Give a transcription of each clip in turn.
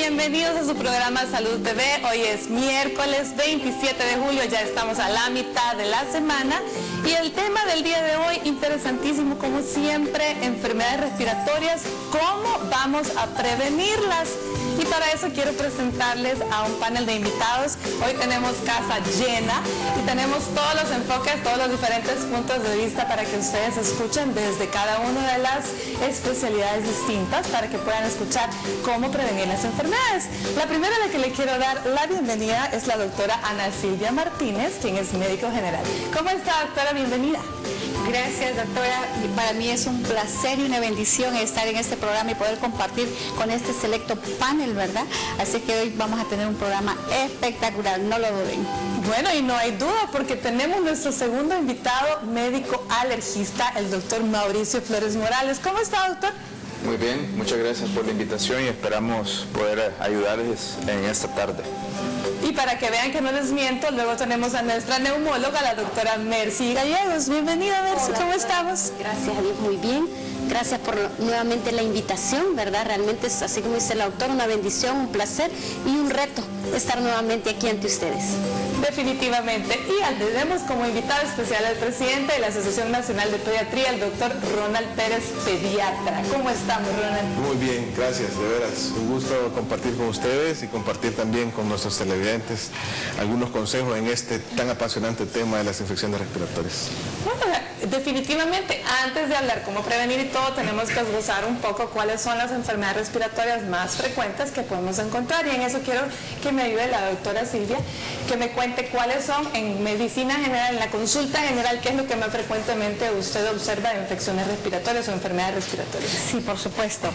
bienvenidos a su programa Salud TV. Hoy es miércoles 27 de julio, ya estamos a la mitad de la semana y el tema del día de hoy, interesantísimo como siempre, enfermedades respiratorias, ¿cómo vamos a prevenirlas? Y para eso quiero presentarles a un panel de invitados. Hoy tenemos casa llena y tenemos todos los enfoques, todos los diferentes puntos de vista para que ustedes escuchen desde cada una de las especialidades distintas para que puedan escuchar cómo prevenir las enfermedades. La primera a la que le quiero dar la bienvenida es la doctora Ana Silvia Martínez, quien es médico general. ¿Cómo está, doctora? Bienvenida. Gracias, doctora. Para mí es un placer y una bendición estar en este programa y poder compartir con este selecto panel, ¿verdad? Así que hoy vamos a tener un programa espectacular, no lo duden. Bueno, y no hay duda porque tenemos nuestro segundo invitado, médico alergista, el doctor Mauricio Flores Morales. ¿Cómo está, doctor? Muy bien, muchas gracias por la invitación y esperamos poder ayudarles en esta tarde. Y para que vean que no les miento, luego tenemos a nuestra neumóloga, la doctora Mercy Gallegos. Bienvenida, Mercy. Hola, ¿Cómo estamos? Gracias a Dios, muy bien. Gracias por nuevamente la invitación, ¿verdad? Realmente es, así como dice el autor, una bendición, un placer y un reto estar nuevamente aquí ante ustedes. Definitivamente. Y tenemos como invitado especial al presidente de la Asociación Nacional de Pediatría, el doctor Ronald Pérez, pediatra. ¿Cómo estamos, Ronald? Muy bien, gracias, de veras. Un gusto compartir con ustedes y compartir también con nuestros televidentes algunos consejos en este tan apasionante tema de las infecciones respiratorias. Bueno, definitivamente, antes de hablar cómo prevenir y todo, tenemos que esbozar un poco cuáles son las enfermedades respiratorias más frecuentes que podemos encontrar. Y en eso quiero que me ayude la doctora Silvia, que me cuente cuáles son en medicina general, en la consulta general, qué es lo que más frecuentemente usted observa de infecciones respiratorias o enfermedades respiratorias. Sí, por supuesto.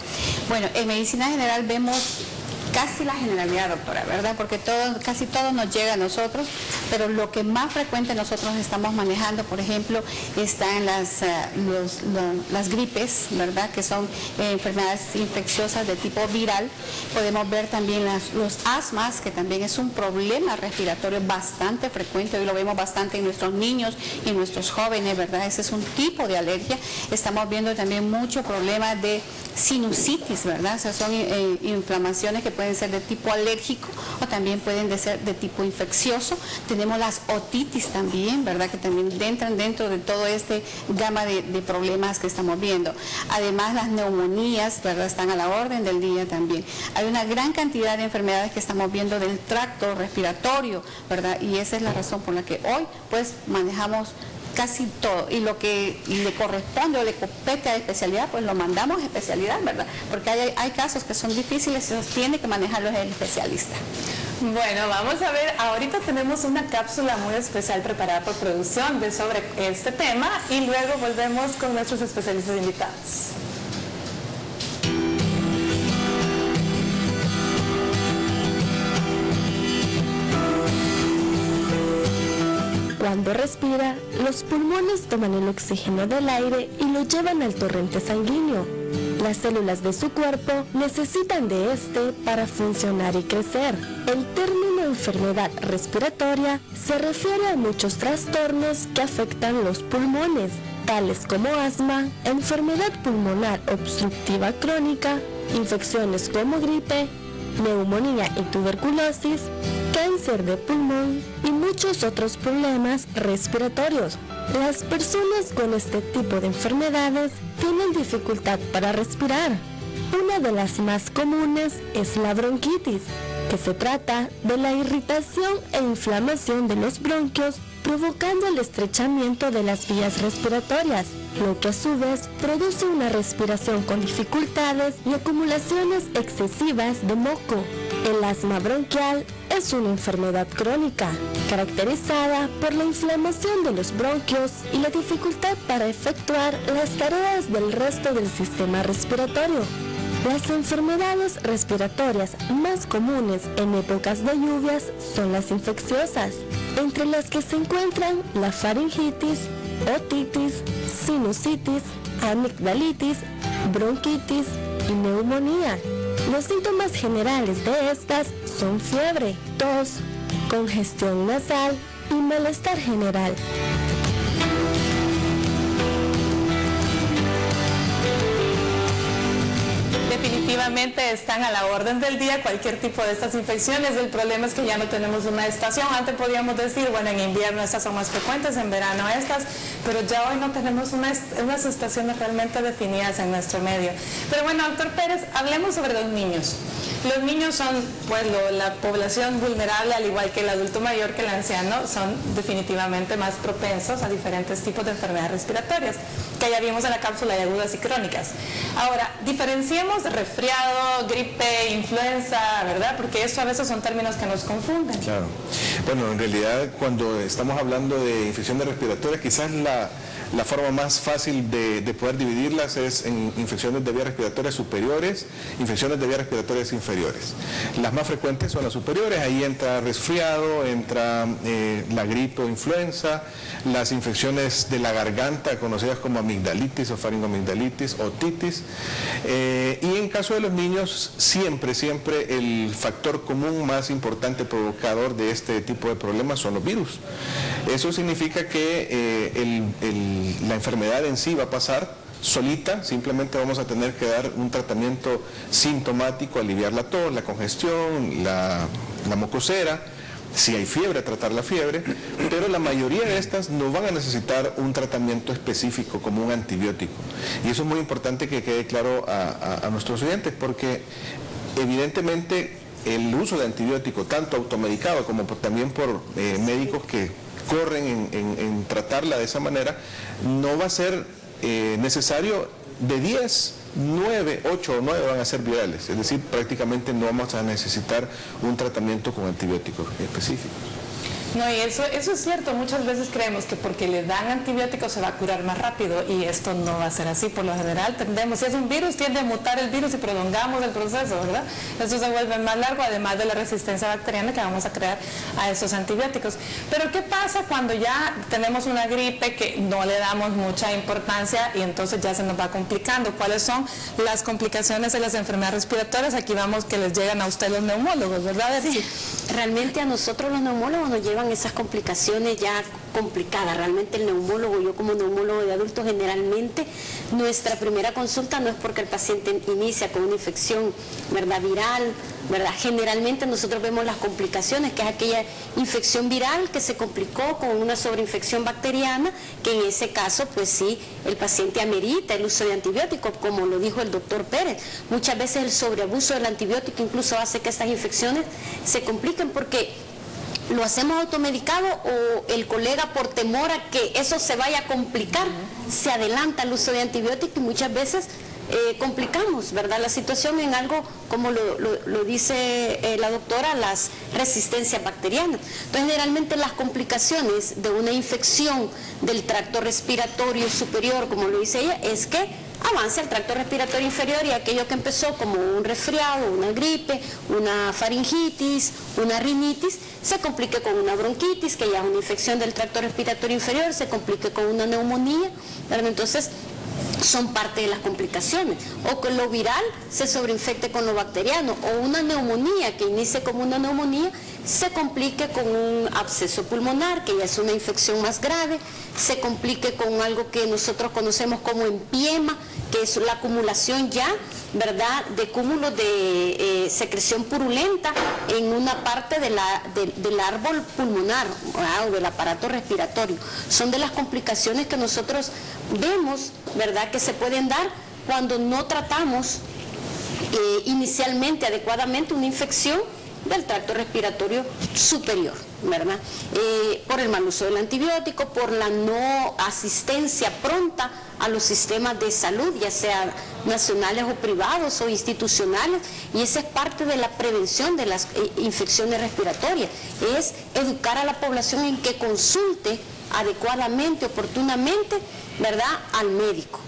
Bueno, en medicina general vemos casi la generalidad, doctora, ¿verdad? Porque casi todo nos llega a nosotros, pero lo que más frecuente nosotros estamos manejando, por ejemplo, está en las gripes, ¿verdad? Que son enfermedades infecciosas de tipo viral. Podemos ver también los asmas, que también es un problema respiratorio bastante frecuente. Hoy lo vemos bastante en nuestros niños y en nuestros jóvenes, ¿verdad? Ese es un tipo de alergia. Estamos viendo también mucho problema de sinusitis, ¿verdad? O sea, son inflamaciones que pueden ser de tipo alérgico o también pueden ser de tipo infeccioso. Tenemos las otitis también, ¿verdad? Que también entran dentro de todo este gama de problemas que estamos viendo. Además, las neumonías, ¿verdad? Están a la orden del día también. Hay una gran cantidad de enfermedades que estamos viendo del tracto respiratorio, ¿verdad? Y esa es la razón por la que hoy, pues, manejamos casi todo, y lo que le corresponde o le compete a especialidad, pues lo mandamos a especialidad, ¿verdad? Porque hay casos que son difíciles y los tiene que manejarlos el especialista. Bueno, vamos a ver, ahorita tenemos una cápsula muy especial preparada por producción sobre este tema y luego volvemos con nuestros especialistas invitados. Cuando respira, los pulmones toman el oxígeno del aire y lo llevan al torrente sanguíneo. Las células de su cuerpo necesitan de este para funcionar y crecer. El término enfermedad respiratoria se refiere a muchos trastornos que afectan los pulmones, tales como asma, enfermedad pulmonar obstructiva crónica, infecciones como gripe, neumonía y tuberculosis, cáncer de pulmón y muchos otros problemas respiratorios. Las personas con este tipo de enfermedades tienen dificultad para respirar. Una de las más comunes es la bronquitis, que se trata de la irritación e inflamación de los bronquios, provocando el estrechamiento de las vías respiratorias, lo que a su vez produce una respiración con dificultades y acumulaciones excesivas de moco. El asma bronquial es una enfermedad crónica, caracterizada por la inflamación de los bronquios y la dificultad para efectuar las tareas del resto del sistema respiratorio. Las enfermedades respiratorias más comunes en épocas de lluvias son las infecciosas, entre las que se encuentran la faringitis, otitis, sinusitis, amigdalitis, bronquitis y neumonía. Los síntomas generales de estas son fiebre, tos, congestión nasal y malestar general. Definitivamente están a la orden del día cualquier tipo de estas infecciones. El problema es que ya no tenemos una estación. Antes podíamos decir, bueno, en invierno estas son más frecuentes, en verano estas, pero ya hoy no tenemos unas estaciones realmente definidas en nuestro medio. Pero bueno, doctor Pérez, hablemos sobre los niños. Los niños son, pues, la población vulnerable, al igual que el adulto mayor, que el anciano, son definitivamente más propensos a diferentes tipos de enfermedades respiratorias, que ya vimos en la cápsula de agudas y crónicas. Ahora, diferenciemos resfriado, gripe, influenza, ¿verdad? Porque eso a veces son términos que nos confunden. Claro. Bueno, en realidad, cuando estamos hablando de infecciones respiratorias, quizás la forma más fácil de poder dividirlas es en infecciones de vías respiratorias superiores, infecciones de vías respiratorias inferiores. Las más frecuentes son las superiores, ahí entra resfriado, entra la gripe o influenza, las infecciones de la garganta conocidas como amigdalitis o faringoamigdalitis, otitis, y en caso de los niños siempre el factor común más importante provocador de este tipo de problemas son los virus. Eso significa que la enfermedad en sí va a pasar solita, simplemente vamos a tener que dar un tratamiento sintomático, aliviar la tos, la congestión, la mocosera, si hay fiebre, tratar la fiebre, pero la mayoría de estas no van a necesitar un tratamiento específico como un antibiótico. Y eso es muy importante que quede claro a nuestros oyentes, porque evidentemente el uso de antibiótico, tanto automedicado como también por médicos que corren en tratarla de esa manera, no va a ser necesario. De 10, 9, 8 o 9 van a ser virales, es decir, prácticamente no vamos a necesitar un tratamiento con antibióticos específicos. No, y eso es cierto. Muchas veces creemos que porque le dan antibióticos se va a curar más rápido, y esto no va a ser así. Por lo general tendemos, si es un virus, tiende a mutar el virus y prolongamos el proceso, ¿verdad? Eso se vuelve más largo, además de la resistencia bacteriana que vamos a crear a esos antibióticos. Pero ¿qué pasa cuando ya tenemos una gripe que no le damos mucha importancia y entonces ya se nos va complicando? ¿Cuáles son las complicaciones de las enfermedades respiratorias? Aquí vamos que les llegan a usted los neumólogos, ¿verdad? Sí, realmente a nosotros los neumólogos nos llevan esas complicaciones ya complicadas. Realmente el neumólogo, yo como neumólogo de adultos, generalmente nuestra primera consulta no es porque el paciente inicia con una infección, ¿verdad?, viral, ¿verdad? Generalmente nosotros vemos las complicaciones, que es aquella infección viral que se complicó con una sobreinfección bacteriana, que en ese caso, pues sí, el paciente amerita el uso de antibióticos, como lo dijo el doctor Pérez. Muchas veces el sobreabuso del antibiótico incluso hace que estas infecciones se compliquen, porque lo hacemos automedicado, o el colega, por temor a que eso se vaya a complicar, se adelanta el uso de antibióticos, y muchas veces complicamos, ¿verdad?, la situación en algo como lo dice la doctora, las resistencias bacterianas. Entonces, generalmente las complicaciones de una infección del tracto respiratorio superior, como lo dice ella, es que avance al tracto respiratorio inferior, y aquello que empezó como un resfriado, una gripe, una faringitis, una rinitis, se complique con una bronquitis, que ya es una infección del tracto respiratorio inferior, se complique con una neumonía, ¿verdad? Entonces, son parte de las complicaciones, o que lo viral se sobreinfecte con lo bacteriano, o una neumonía que inicie como una neumonía se complique con un absceso pulmonar, que ya es una infección más grave, se complique con algo que nosotros conocemos como empiema, que es la acumulación ya, ¿verdad?, de cúmulos de secreción purulenta en una parte del árbol pulmonar, o del aparato respiratorio. Son de las complicaciones que nosotros vemos, ¿verdad?, que se pueden dar cuando no tratamos inicialmente adecuadamente una infección del tracto respiratorio superior, ¿verdad? Por el mal uso del antibiótico, por la no asistencia pronta a los sistemas de salud, ya sea nacionales o privados o institucionales, y esa es parte de la prevención de las infecciones respiratorias, es educar a la población en que consulte adecuadamente, oportunamente, ¿verdad?, al médico.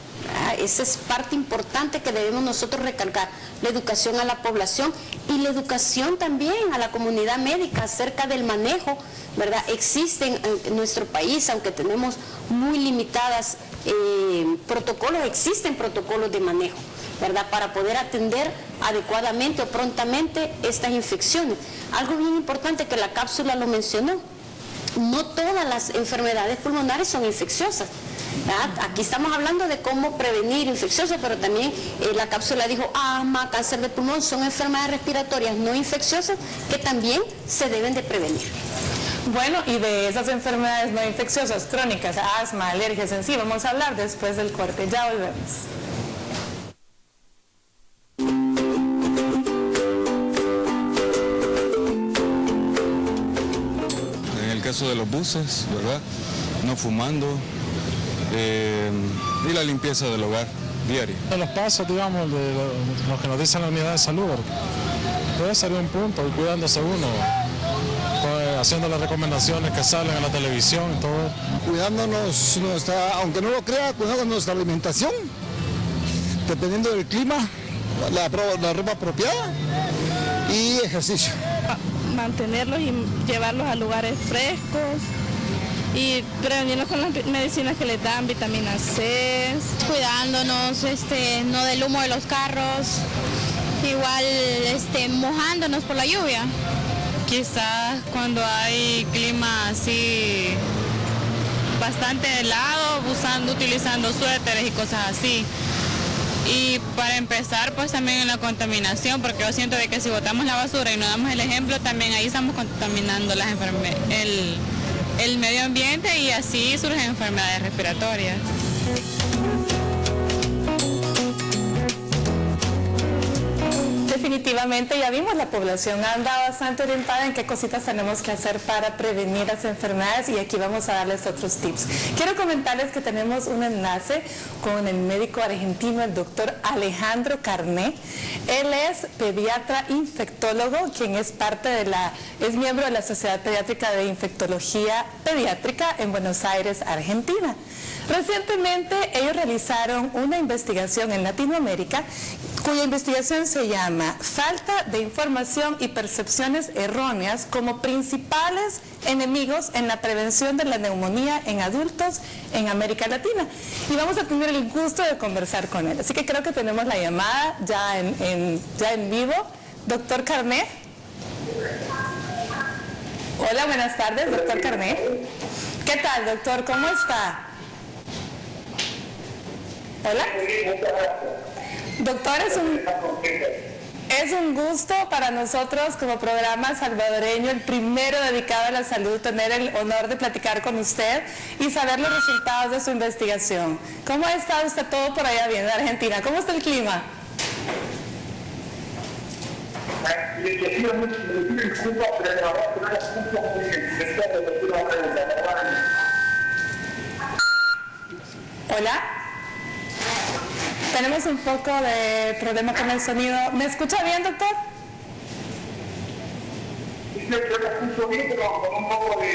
Esa es parte importante que debemos nosotros recalcar, la educación a la población y la educación también a la comunidad médica acerca del manejo, ¿verdad? Existen en nuestro país, aunque tenemos muy limitadas protocolos, existen protocolos de manejo, ¿verdad?, para poder atender adecuadamente o prontamente estas infecciones. Algo bien importante que la cápsula lo mencionó: no todas las enfermedades pulmonares son infecciosas. ¿verdad? Aquí estamos hablando de cómo prevenir infecciosos, pero también la cápsula dijo asma, cáncer de pulmón, son enfermedades respiratorias no infecciosas que también se deben de prevenir. Bueno, y de esas enfermedades no infecciosas crónicas, asma, alergias en sí, vamos a hablar después del corte. Ya volvemos. En el caso de los buses, ¿verdad? No fumando y la limpieza del hogar diaria. De los pasos, digamos, de lo que nos dice la unidad de salud, puede ser un punto, y cuidándose uno, pues, haciendo las recomendaciones que salen en la televisión y todo. Cuidándonos, aunque no lo crea, cuidando nuestra alimentación, dependiendo del clima, la ropa apropiada y ejercicio. Mantenerlos y llevarlos a lugares frescos y prevenirlos con las medicinas que les dan, vitamina C. Cuidándonos, no del humo de los carros, igual mojándonos por la lluvia. Quizás cuando hay clima así bastante helado, utilizando suéteres y cosas así. Y para empezar, pues también en la contaminación, porque yo siento de que si botamos la basura y no damos el ejemplo, también ahí estamos contaminando el medio ambiente y así surgen enfermedades respiratorias. Definitivamente, ya vimos, la población anda bastante orientada en qué cositas tenemos que hacer para prevenir las enfermedades y aquí vamos a darles otros tips. Quiero comentarles que tenemos un enlace con el médico argentino, el doctor Alejandro Carné. Él es pediatra infectólogo, quien es miembro de la Sociedad Pediátrica de Infectología Pediátrica en Buenos Aires, Argentina. Recientemente ellos realizaron una investigación en Latinoamérica cuya investigación se llama Falta de información y percepciones erróneas como principales enemigos en la prevención de la neumonía en adultos en América Latina. Y vamos a tener el gusto de conversar con él. Así que creo que tenemos la llamada ya en vivo. Doctor Carné. Hola, buenas tardes, doctor Carné. ¿Qué tal, doctor? ¿Cómo está? Hola. Doctor, es un gusto para nosotros como programa salvadoreño, el primero dedicado a la salud, tener el honor de platicar con usted y saber los resultados de su investigación. ¿Cómo ha estado usted todo por allá bien en Argentina? ¿Cómo está el clima? Hola. Tenemos un poco de problema con el sonido. ¿Me escucha bien, doctor? Sí, yo lo escucho bien, pero con un poco de...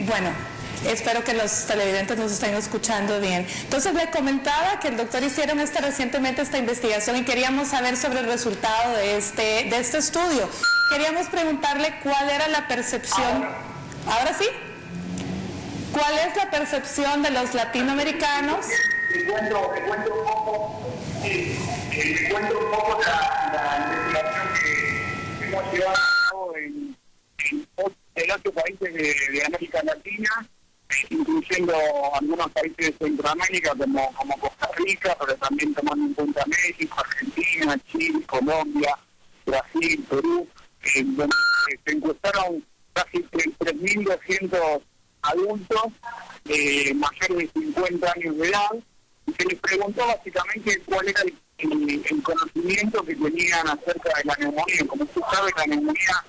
Bueno, espero que los televidentes nos estén escuchando bien. Entonces le comentaba que el doctor hicieron recientemente esta investigación y queríamos saber sobre el resultado de este estudio. Queríamos preguntarle cuál era la percepción. ¿Ahora sí? ¿Cuál es la percepción de los latinoamericanos? Te cuento un poco la investigación que hemos llevado a cabo en 8 países de América Latina, incluyendo algunos países de Centroamérica como Costa Rica, pero también tomando en cuenta México, Argentina, Chile, Colombia, Brasil, Perú, donde se encuestaron casi 3.200 adultos mayores de 50 años de edad, y se les preguntó básicamente cuál era el conocimiento que tenían acerca de la neumonía. Como usted sabe, la neumonía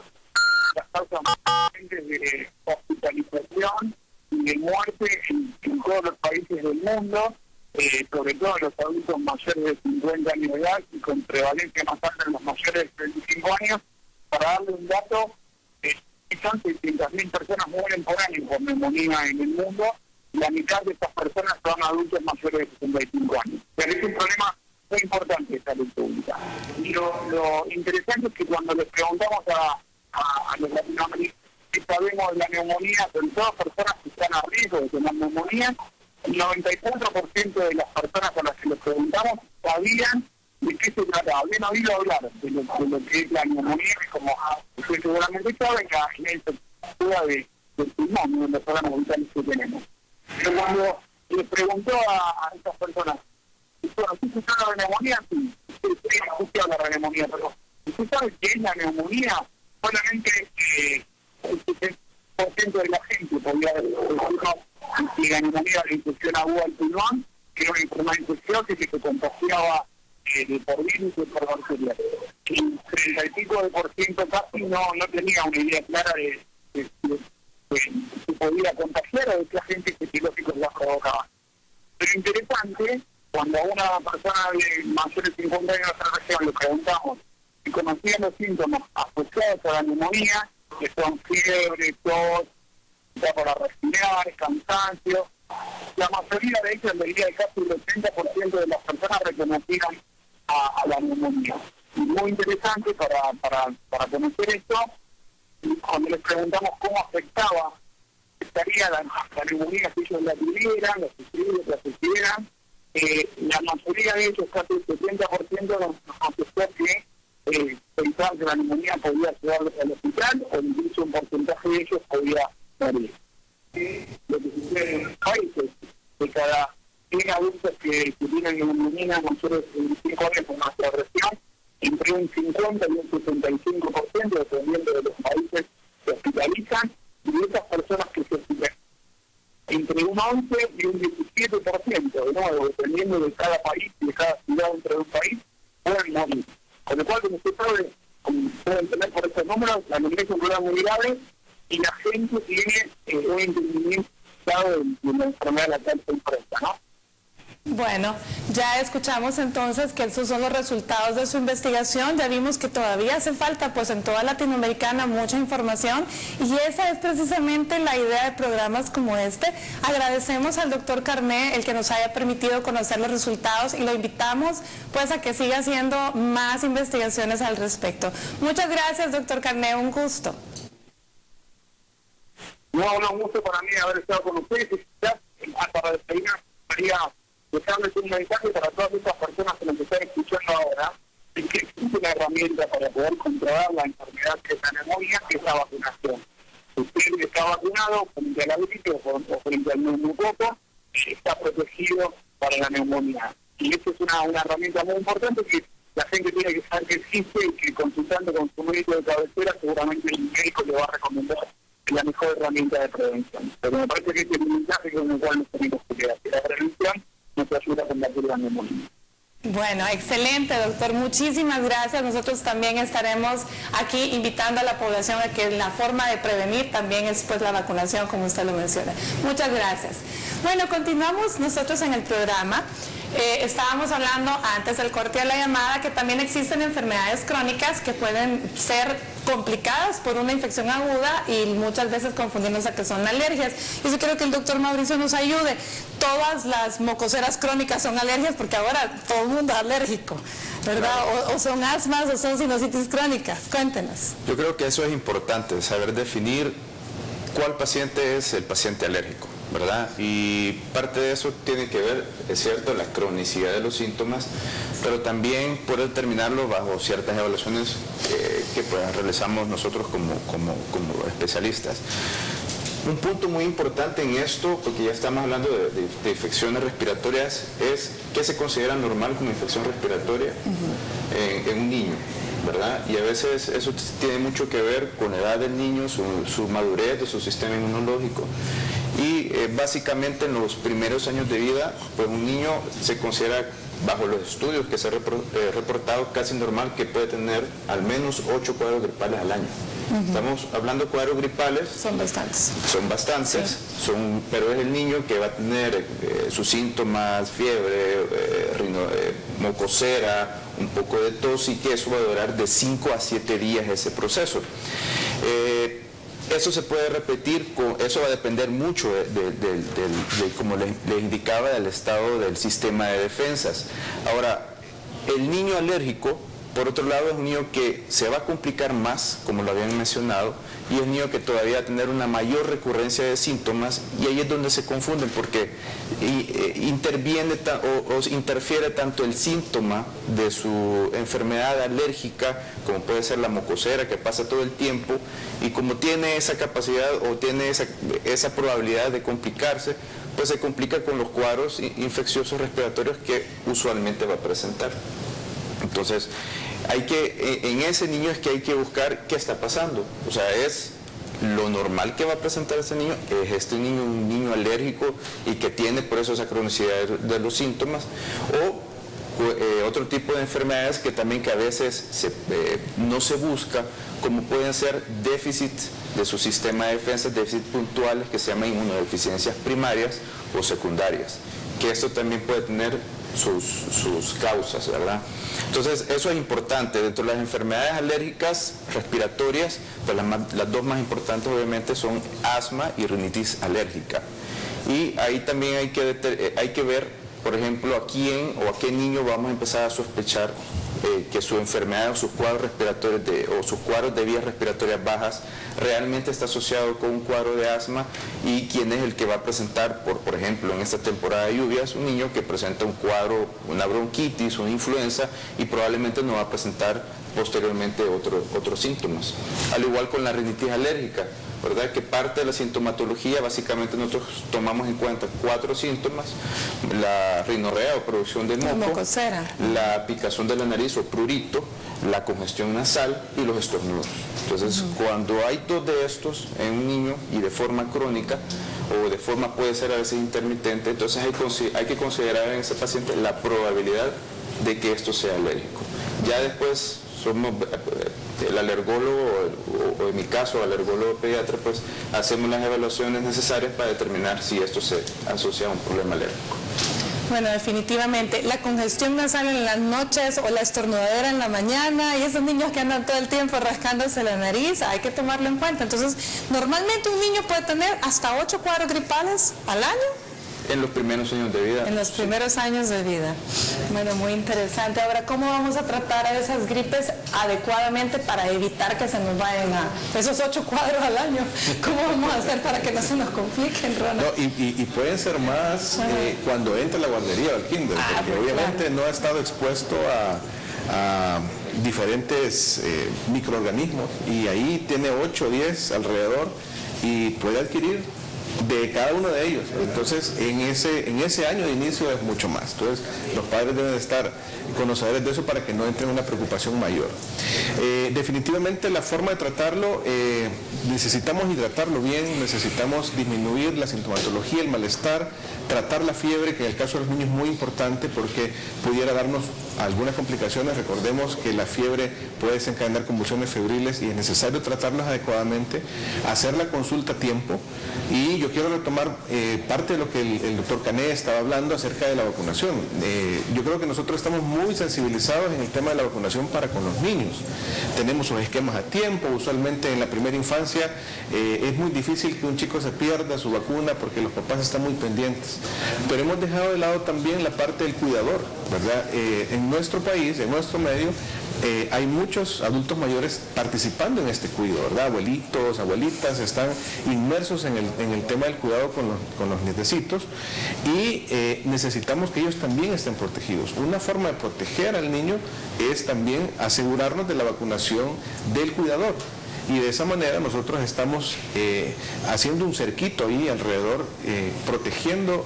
las causas más frecuentes de hospitalización y de muerte en todos los países del mundo, sobre todo en los adultos mayores de 50 años de edad y con prevalencia más alta en los mayores de 35 años. Para darle un dato, son 600.000 personas mueren por año por neumonía en el mundo, y la mitad de estas personas son adultos mayores de 65 años. Pero es un problema muy importante de salud pública. Y lo interesante es que cuando les preguntamos a los latinoamericanos qué sabemos de la neumonía, sobre todo personas que están a riesgo de tener neumonía, el 94% de las personas a las que les preguntamos sabían ¿De qué se trata? Habían oído hablar de lo que es la neumonía, como ustedes seguramente saben, la estructura del pulmón, de los órganos vitales que tenemos. Pero cuando le preguntó a estas personas, bueno, ¿sí se trata de neumonía? Sí, sí, escuchado la neumonía, pero ¿usted sabe qué es la neumonía? Solamente el 60% de la gente podía decir que la neumonía era la infección aguda del pulmón, que era una enfermedad infecciosa que se contagiaba por virus y por bacterias. El 30 y pico de por ciento casi no tenía una idea clara de se podía contagiar o de qué agentes etiológicos la provocaban. Pero interesante, cuando a una persona de mayores de 50 años de nuestra región le preguntamos si conocía los síntomas asociados a la neumonía, que son fiebre, tos, para respirar, cansancio, la mayoría de ellos, le diría casi el 80% de las personas reconocían a la neumonía. Y muy interesante para conocer esto, cuando les preguntamos cómo afectaba estaría la neumonía si ellos la tuvieran, la sufrieran, la mayoría de ellos, casi el 70%, nos contestó que pensaban que la neumonía podía llevarlos al hospital o incluso un porcentaje de ellos podía morir. Lo que sucede en los países, de cada 100 adultos que tienen neumonía mayores de 25 años en nuestra región, entre un 50 y un 65%, dependiendo de los países, se hospitalizan, y de esas personas que se hospitalizan, entre un 11 y un 17%, de nuevo, dependiendo de cada país y de cada ciudad dentro de un país, pueden morir. Con lo cual, como usted sabe, como pueden tener por estos números, la neumonía es un problema muy grave y la gente tiene un entendimiento de la enfermedad a la cual se enfrenta, ¿no? Bueno, ya escuchamos entonces que esos son los resultados de su investigación. Ya vimos que todavía hace falta, pues en toda Latinoamericana, mucha información, y esa es precisamente la idea de programas como este. Agradecemos al doctor Carné el que nos haya permitido conocer los resultados y lo invitamos pues a que siga haciendo más investigaciones al respecto. Muchas gracias, doctor Carné, un gusto. No, un gusto para mí haber estado con ustedes. Para despedirnos, quería dejarles un mensaje para todas estas personas que nos están escuchando ahora, de que existe una herramienta para poder controlar la enfermedad que es la neumonía, que es la vacunación. Usted está vacunado frente a la gripe o frente al neumococo, está protegido para la neumonía. Y esa es una herramienta muy importante que la gente tiene que saber que existe y que consultando con su médico de cabecera seguramente el médico le va a recomendar la mejor herramienta de prevención. Pero me parece que este es el mensaje con el cual nos tenemos que quedar, que la prevención nos ayuda a combatir la neumonía. Bueno, excelente, doctor. Muchísimas gracias. Nosotros también estaremos aquí invitando a la población a que la forma de prevenir también es pues la vacunación, como usted lo menciona. Muchas gracias. Bueno, continuamos nosotros en el programa. Estábamos hablando antes del corte de la llamada que también existen enfermedades crónicas que pueden ser complicadas por una infección aguda y muchas veces confundiéndose a que son alergias. Y yo quiero que el doctor Mauricio nos ayude. Todas las mocoseras crónicas son alergias porque ahora todo el mundo es alérgico, ¿verdad? O son asmas o son sinusitis crónicas. Cuéntenos. Yo creo que eso es importante, saber definir cuál paciente es el paciente alérgico, ¿verdad? Y parte de eso tiene que ver, es cierto, la cronicidad de los síntomas, pero también poder determinarlo bajo ciertas evaluaciones que pues, realizamos nosotros como especialistas. Un punto muy importante en esto, porque ya estamos hablando de infecciones respiratorias, es qué se considera normal como infección respiratoria en un niño, ¿verdad? Y a veces eso tiene mucho que ver con la edad del niño, su madurez de su sistema inmunológico. Y básicamente en los primeros años de vida, pues un niño se considera, bajo los estudios que se han reportado, casi normal que puede tener al menos 8 cuadros gripales al año. Estamos hablando de cuadros gripales. Son bastantes. Son bastantes, sí. Pero es el niño que va a tener sus síntomas, fiebre, mocosera, un poco de tos, y que eso va a durar de 5 a 7 días ese proceso. Eso se puede repetir, eso va a depender mucho de como les indicaba, del estado del sistema de defensas. Ahora, el niño alérgico por otro lado, es un niño que se va a complicar más, como lo habían mencionado, y es un niño que todavía va a tener una mayor recurrencia de síntomas, y ahí es donde se confunden, porque interfiere tanto el síntoma de su enfermedad alérgica, como puede ser la mocosera, que pasa todo el tiempo, y como tiene esa capacidad o tiene esa probabilidad de complicarse, pues se complica con los cuadros infecciosos respiratorios que usualmente va a presentar. Entonces, en ese niño es que hay que buscar qué está pasando. O sea, es lo normal que va a presentar ese niño, es este niño un niño alérgico y que tiene por eso esa cronicidad de los síntomas, o otro tipo de enfermedades que también que a veces no se busca, como pueden ser déficit de su sistema de defensa, déficit puntuales que se llaman inmunodeficiencias primarias o secundarias, que esto también puede tener sus causas, ¿verdad? Entonces, eso es importante. Dentro de las enfermedades alérgicas respiratorias, pues las dos más importantes obviamente son asma y rinitis alérgica. Y ahí también hay que ver, por ejemplo, a quién o a qué niño vamos a empezar a sospechar que su enfermedad o sus cuadros respiratorios o sus cuadros de vías respiratorias bajas realmente está asociado con un cuadro de asma, y quién es el que va a presentar, por ejemplo, en esta temporada de lluvias, un niño que presenta un cuadro, una bronquitis, una influenza, y probablemente no va a presentar posteriormente otros síntomas. Al igual con la rinitis alérgica, ¿verdad? Que parte de la sintomatología, básicamente nosotros tomamos en cuenta 4 síntomas: la rinorrea o producción de moco, la picazón de la nariz o prurito, la congestión nasal y los estornudos. Entonces, cuando hay 2 de estos en un niño y de forma crónica, o de forma puede ser a veces intermitente, entonces hay que considerar en ese paciente la probabilidad de que esto sea alérgico. Ya después somos el alergólogo, o en mi caso, alergólogo pediatra, pues hacemos las evaluaciones necesarias para determinar si esto se asocia a un problema alérgico. Bueno, definitivamente, la congestión nasal en las noches o la estornudadera en la mañana, y esos niños que andan todo el tiempo rascándose la nariz, hay que tomarlo en cuenta. Entonces, normalmente un niño puede tener hasta 8 cuadros gripales al año. En los primeros años de vida. En los primeros años de vida. Bueno, muy interesante. Ahora, ¿cómo vamos a tratar a esas gripes adecuadamente para evitar que se nos vayan a esos 8 cuadros al año? ¿Cómo vamos a hacer para que no se nos compliquen, Ronald? No, y pueden ser más cuando entra a la guardería o al kinder, porque obviamente no ha estado expuesto a diferentes microorganismos, y ahí tiene 8 o 10 alrededor y puede adquirir de cada uno de ellos. Entonces, en ese año de inicio es mucho más. Entonces, los padres deben estar conocedores de eso para que no entre en una preocupación mayor. Definitivamente, la forma de tratarlo, necesitamos hidratarlo bien, necesitamos disminuir la sintomatología, el malestar, tratar la fiebre, que en el caso de los niños es muy importante porque pudiera darnos algunas complicaciones. Recordemos que la fiebre puede desencadenar convulsiones febriles y es necesario tratarlas adecuadamente, hacer la consulta a tiempo. Y yo quiero retomar parte de lo que el doctor Cané estaba hablando acerca de la vacunación. Yo creo que nosotros estamos muy sensibilizados en el tema de la vacunación para con los niños. Tenemos sus esquemas a tiempo. Usualmente en la primera infancia es muy difícil que un chico se pierda su vacuna porque los papás están muy pendientes. Pero hemos dejado de lado también la parte del cuidador, ¿verdad? En nuestro país, en nuestro medio, hay muchos adultos mayores participando en este cuidado, ¿verdad? Abuelitos, abuelitas están inmersos en el tema del cuidado con los nietecitos, y necesitamos que ellos también estén protegidos. Una forma de proteger al niño es también asegurarnos de la vacunación del cuidador. Y de esa manera nosotros estamos haciendo un cerquito ahí alrededor, protegiendo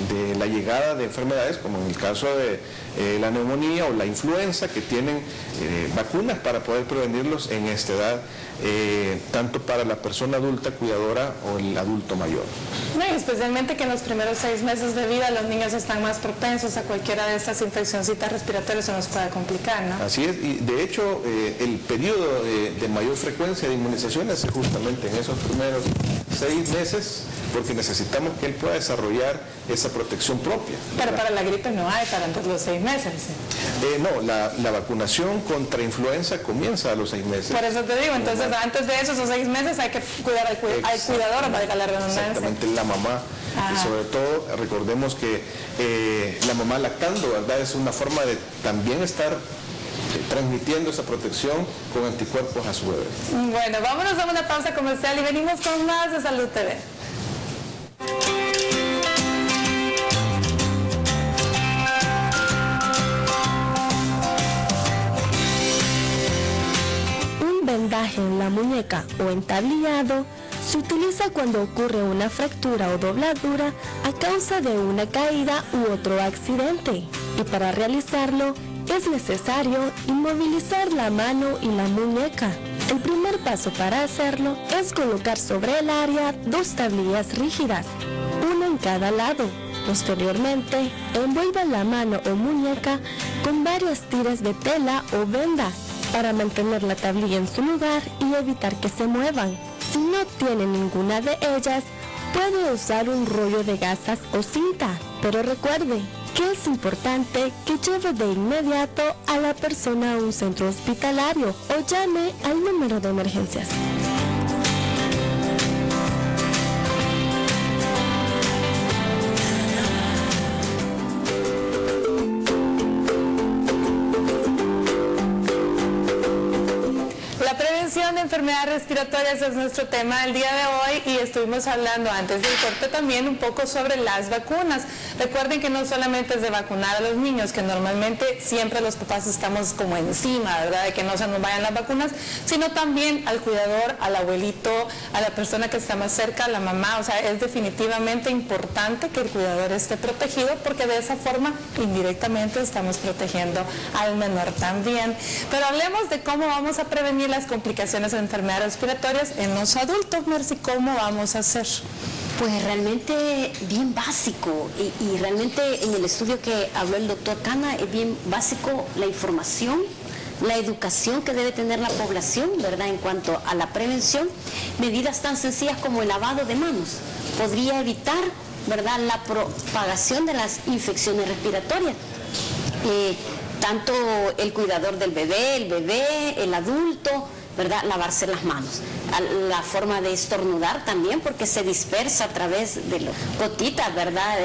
de la llegada de enfermedades, como en el caso de la neumonía o la influenza, que tienen vacunas para poder prevenirlos en esta edad, tanto para la persona adulta cuidadora o el adulto mayor. No, y especialmente que en los primeros 6 meses de vida los niños están más propensos a cualquiera de estas infeccioncitas respiratorias, se nos pueda complicar, ¿no? Así es, y de hecho el periodo de mayor frecuencia de inmunizaciones es justamente en esos primeros 6 meses, porque necesitamos que él pueda desarrollar esa protección propia, ¿verdad? Pero para la gripe no hay, para los 6 meses. No, la vacunación contra influenza comienza a los 6 meses. Por eso te digo, entonces antes de esos 6 meses hay que cuidar al cuidador, para la redundancia. Exactamente, la mamá. Y sobre todo, recordemos que la mamá lactando, ¿verdad? Es una forma de también estar transmitiendo esa protección con anticuerpos a su bebé. Bueno, vámonos a una pausa comercial y venimos con más de Salud TV. Un vendaje en la muñeca o entablillado se utiliza cuando ocurre una fractura o dobladura a causa de una caída u otro accidente, y para realizarlo es necesario inmovilizar la mano y la muñeca. El primer paso para hacerlo es colocar sobre el área 2 tablillas rígidas, una en cada lado. Posteriormente, envuelva la mano o muñeca con varias tiras de tela o venda para mantener la tablilla en su lugar y evitar que se muevan. Si no tiene ninguna de ellas, puede usar un rollo de gasas o cinta, pero recuerde que es importante que lleve de inmediato a la persona a un centro hospitalario o llame al número de emergencias. La prevención de enfermedades respiratorias es nuestro tema del día de hoy y estuvimos hablando antes del corte también un poco sobre las vacunas. Recuerden que no solamente es de vacunar a los niños, que normalmente siempre los papás estamos como encima, ¿verdad?, de que no se nos vayan las vacunas, sino también al cuidador, al abuelito, a la persona que está más cerca, a la mamá. O sea, es definitivamente importante que el cuidador esté protegido porque de esa forma indirectamente estamos protegiendo al menor también. Pero hablemos de cómo vamos a prevenir las complicaciones de enfermedades respiratorias en los adultos. Mercy, ¿cómo vamos a hacer? Pues realmente bien básico y realmente en el estudio que habló el doctor Cana es bien básico la información, la educación que debe tener la población, ¿verdad?, en cuanto a la prevención. Medidas tan sencillas como el lavado de manos podría evitar, ¿verdad?, la propagación de las infecciones respiratorias. Tanto el cuidador del bebé, el adulto, ¿verdad?, lavarse las manos. La forma de estornudar también, porque se dispersa a través de las gotitas, ¿verdad?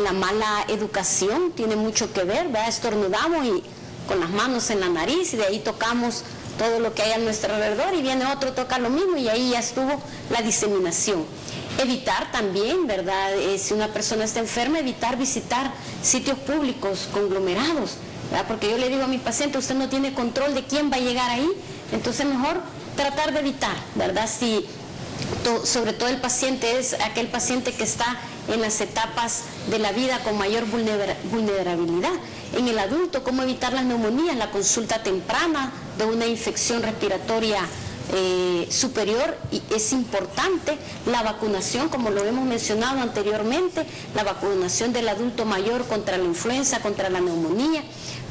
La mala educación tiene mucho que ver, ¿verdad? Estornudamos y con las manos en la nariz y de ahí tocamos todo lo que hay a nuestro alrededor y viene otro, toca lo mismo y ahí ya estuvo la diseminación. Evitar también, ¿verdad?, si una persona está enferma, evitar visitar sitios públicos conglomerados, ¿verdad?, porque yo le digo a mi paciente, usted no tiene control de quién va a llegar ahí, entonces mejor tratar de evitar, ¿verdad? Si sobre todo el paciente es aquel paciente que está en las etapas de la vida con mayor vulnerabilidad. En el adulto, cómo evitar las neumonías, la consulta temprana de una infección respiratoria superior, y es importante la vacunación, como lo hemos mencionado anteriormente, la vacunación del adulto mayor contra la influenza, contra la neumonía.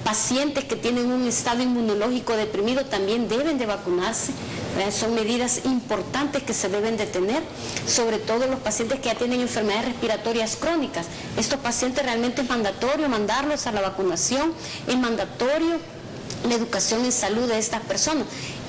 Pacientes que tienen un estado inmunológico deprimido también deben de vacunarse, ¿verdad? Son medidas importantes que se deben de tener, sobre todo los pacientes que ya tienen enfermedades respiratorias crónicas. Estos pacientes realmente es mandatorio mandarlos a la vacunación, es mandatorio la educación en salud de estas personas.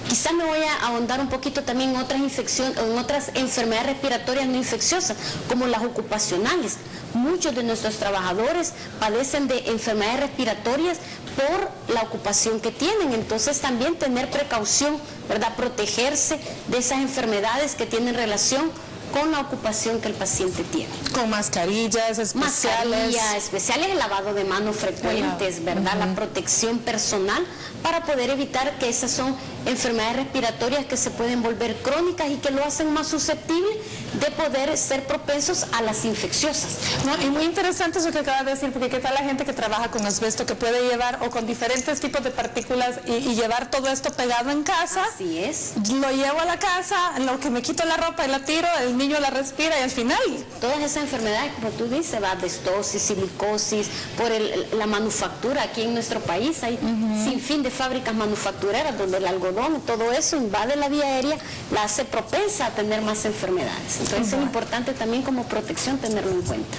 Quizá me voy a ahondar un poquito también en otras infecciones, en otras enfermedades respiratorias no infecciosas, como las ocupacionales. Muchos de nuestros trabajadores padecen de enfermedades respiratorias por la ocupación que tienen, entonces también tener precaución, ¿verdad?, protegerse de esas enfermedades que tienen relación con la ocupación que el paciente tiene. Con mascarillas especiales. Mascarillas especiales, lavado de manos frecuentes, ¿verdad? La protección personal para poder evitar que esas son enfermedades respiratorias que se pueden volver crónicas y que lo hacen más susceptible de poder ser propensos a las infecciosas. No, y muy interesante eso que acabas de decir, porque qué tal la gente que trabaja con asbesto, que puede llevar o con diferentes tipos de partículas y llevar todo esto pegado en casa. Así es. Lo llevo a la casa, en lo que me quito la ropa y la tiro, el niño la respira y al final. Todas esas enfermedades, como tú dices, va asbestosis, silicosis, por la manufactura. Aquí en nuestro país hay sin fin de fábricas manufactureras donde el algodón, todo eso invade la vía aérea, la hace propensa a tener más enfermedades. Entonces es importante también como protección tenerlo en cuenta.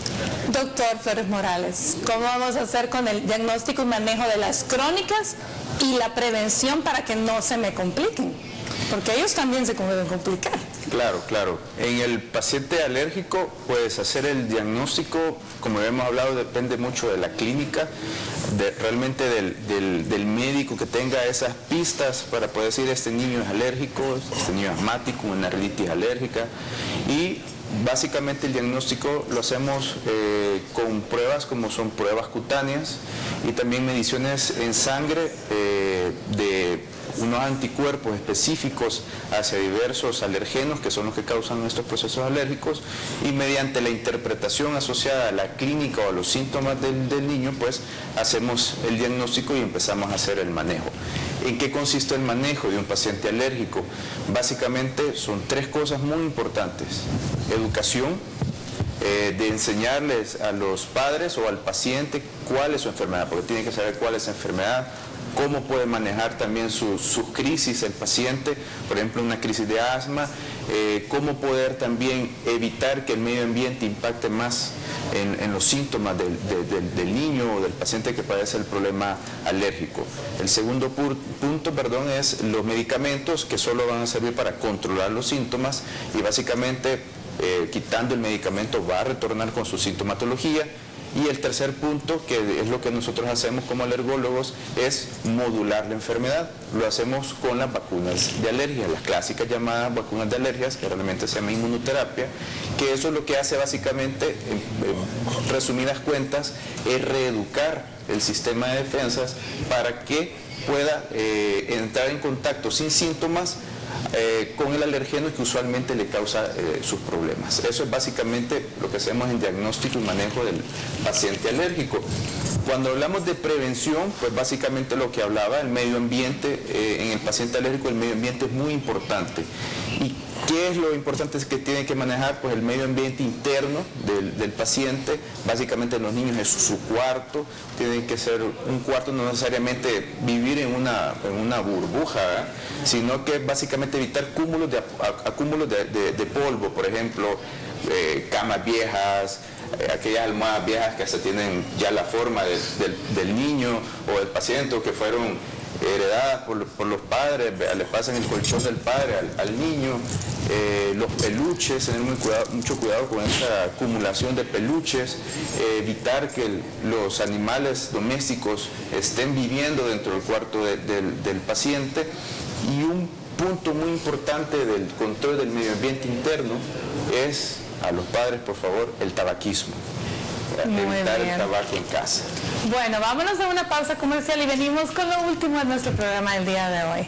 Doctor Flores Morales, ¿cómo vamos a hacer con el diagnóstico y manejo de las crónicas y la prevención para que no se me compliquen? Porque ellos también se pueden complicar. Claro, claro. En el paciente alérgico, pues hacer el diagnóstico, como hemos hablado, depende mucho de la clínica, realmente del médico que tenga esas pistas para poder decir este niño es alérgico, este niño es asmático, una rinitis alérgica, y básicamente el diagnóstico lo hacemos con pruebas como son pruebas cutáneas y también mediciones en sangre de unos anticuerpos específicos hacia diversos alergenos que son los que causan estos procesos alérgicos, y mediante la interpretación asociada a la clínica o a los síntomas del niño, pues hacemos el diagnóstico y empezamos a hacer el manejo. ¿En qué consiste el manejo de un paciente alérgico? Básicamente son 3 cosas muy importantes: educación, de enseñarles a los padres o al paciente cuál es su enfermedad, porque tiene que saber cuál es su enfermedad, cómo puede manejar también sus crisis el paciente, por ejemplo una crisis de asma, cómo poder también evitar que el medio ambiente impacte más en los síntomas del niño o del paciente que padece el problema alérgico. El segundo punto, es los medicamentos, que solo van a servir para controlar los síntomas, y básicamente quitando el medicamento va a retornar con su sintomatología. Y el tercer punto, que es lo que nosotros hacemos como alergólogos, es modular la enfermedad. Lo hacemos con las vacunas de alergia, las clásicas llamadas vacunas de alergias, que realmente se llama inmunoterapia, que eso es lo que hace básicamente, en resumidas cuentas, es reeducar el sistema de defensas para que pueda entrar en contacto sin síntomas con el alergeno que usualmente le causa sus problemas. Eso es básicamente lo que hacemos en diagnóstico y manejo del paciente alérgico. Cuando hablamos de prevención, pues básicamente lo que hablaba, el medio ambiente, en el paciente alérgico el medio ambiente es muy importante. ¿Y qué es lo importante que tiene que manejar? Pues el medio ambiente interno del paciente, básicamente en los niños es su cuarto, tiene que ser un cuarto, no necesariamente vivir en una burbuja, ¿verdad? Sino que básicamente evitar acúmulos de polvo, por ejemplo, camas viejas, aquellas almohadas viejas que hasta tienen ya la forma del niño o del paciente, o que fueron heredadas por los padres, les pasan el colchón del padre al niño, los peluches, tener mucho cuidado con esa acumulación de peluches, evitar que los animales domésticos estén viviendo dentro del cuarto del paciente. Y un punto muy importante del control del medio ambiente interno es, a los padres, por favor, el tabaquismo. Evitar el tabaco en casa. Bueno, vámonos a una pausa comercial y venimos con lo último de nuestro programa del día de hoy.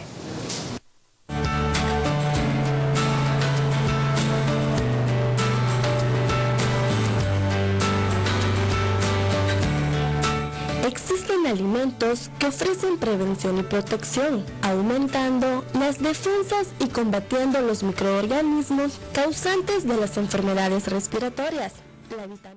Existen alimentos que ofrecen prevención y protección, aumentando las defensas y combatiendo los microorganismos causantes de las enfermedades respiratorias. La vitamina